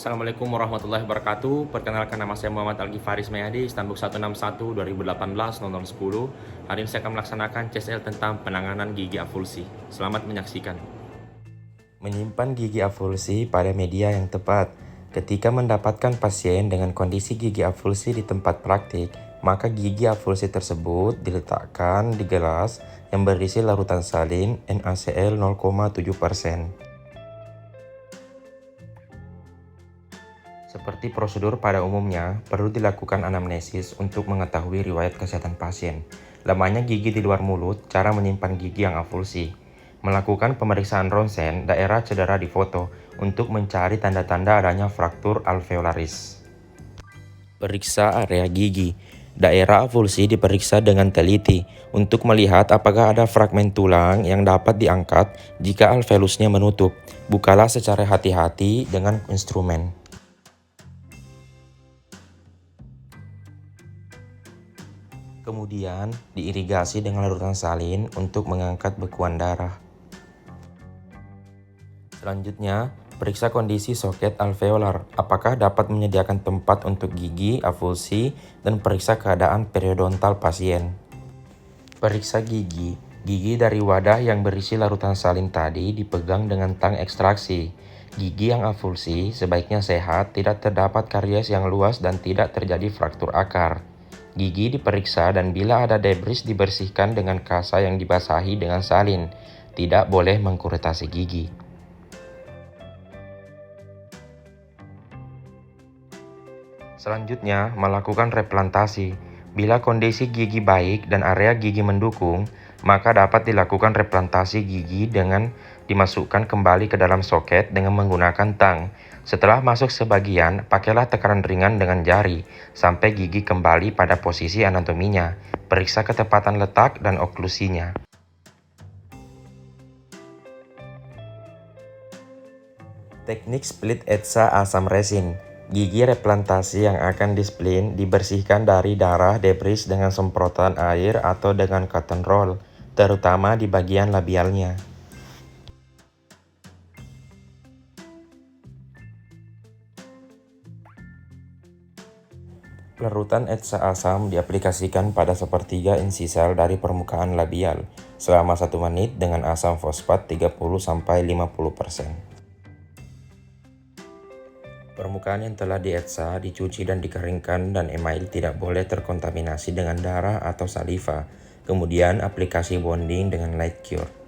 Assalamualaikum warahmatullahi wabarakatuh. Perkenalkan, nama saya Muhammad Al-Ghifari Ismayadi, Istanbul 161 2018 0010. Hari ini saya akan melaksanakan CSL tentang penanganan gigi avulsi. Selamat menyaksikan. Menyimpan gigi avulsi pada media yang tepat. Ketika mendapatkan pasien dengan kondisi gigi avulsi di tempat praktik, maka gigi avulsi tersebut diletakkan di gelas yang berisi larutan salin NaCl 0,7%. Seperti prosedur pada umumnya, perlu dilakukan anamnesis untuk mengetahui riwayat kesehatan pasien. Lemahnya gigi di luar mulut, cara menyimpan gigi yang avulsi. Melakukan pemeriksaan ronsen daerah cedera di foto untuk mencari tanda-tanda adanya fraktur alveolaris. Periksa area gigi. Daerah avulsi diperiksa dengan teliti untuk melihat apakah ada fragmen tulang yang dapat diangkat jika alveolusnya menutup. Bukalah secara hati-hati dengan instrumen. Kemudian, diirigasi dengan larutan salin untuk mengangkat bekuan darah. Selanjutnya, periksa kondisi soket alveolar, apakah dapat menyediakan tempat untuk gigi avulsi, dan periksa keadaan periodontal pasien. Periksa gigi. Gigi dari wadah yang berisi larutan salin tadi dipegang dengan tang ekstraksi. Gigi yang avulsi sebaiknya sehat, tidak terdapat karies yang luas, dan tidak terjadi fraktur akar. Gigi diperiksa dan bila ada debris dibersihkan dengan kasa yang dibasahi dengan salin. Tidak boleh mengkuretasi gigi. Selanjutnya, melakukan replantasi. Bila kondisi gigi baik dan area gigi mendukung, maka dapat dilakukan replantasi gigi dengan dimasukkan kembali ke dalam soket dengan menggunakan tang. Setelah masuk sebagian, pakailah tekanan ringan dengan jari sampai gigi kembali pada posisi anatominya. Periksa ketepatan letak dan oklusinya. Teknik split etsa asam resin. Gigi replantasi yang akan di-spleen dibersihkan dari darah debris dengan semprotan air atau dengan cotton roll, terutama di bagian labialnya. Larutan etsa asam diaplikasikan pada sepertiga insisal dari permukaan labial selama 1 menit dengan asam fosfat 30-50%. Permukaan yang telah dietsa, dicuci dan dikeringkan dan email tidak boleh terkontaminasi dengan darah atau saliva. Kemudian aplikasi bonding dengan light cure.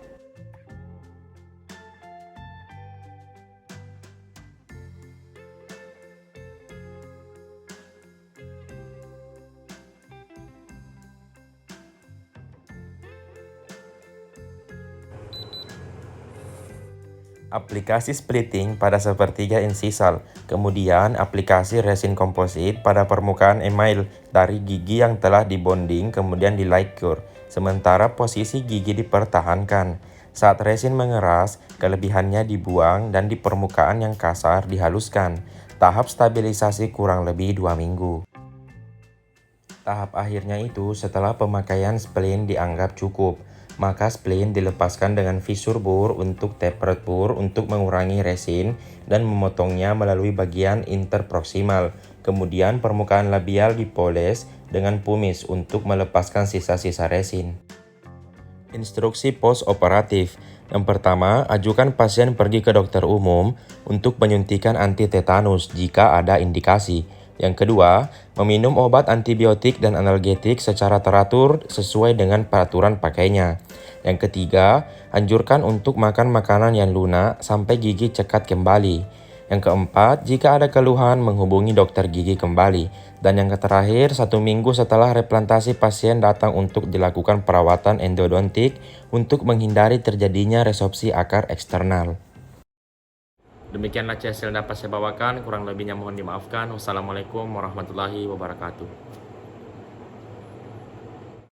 Aplikasi splitting pada sepertiga insisal, kemudian aplikasi resin komposit pada permukaan email dari gigi yang telah dibonding kemudian di light cure, sementara posisi gigi dipertahankan. Saat resin mengeras, kelebihannya dibuang dan di permukaan yang kasar dihaluskan. Tahap stabilisasi kurang lebih 2 minggu. Tahap akhirnya itu setelah pemakaian spleen dianggap cukup. Maka spleen dilepaskan dengan visur bur untuk tapered bur untuk mengurangi resin dan memotongnya melalui bagian interproksimal. Kemudian permukaan labial dipoles dengan pumice untuk melepaskan sisa-sisa resin. Instruksi post-operatif. Yang pertama, ajukan pasien pergi ke dokter umum untuk penyuntikan anti tetanus jika ada indikasi. Yang kedua, meminum obat antibiotik dan analgetik secara teratur sesuai dengan peraturan pakainya. Yang ketiga, anjurkan untuk makan makanan yang lunak sampai gigi cekat kembali. Yang keempat, jika ada keluhan menghubungi dokter gigi kembali. Dan yang terakhir, 1 minggu setelah replantasi pasien datang untuk dilakukan perawatan endodontik untuk menghindari terjadinya resorpsi akar eksternal. Demikianlah CSL dapat saya bawakan, kurang lebihnya mohon dimaafkan. Wassalamualaikum warahmatullahi wabarakatuh.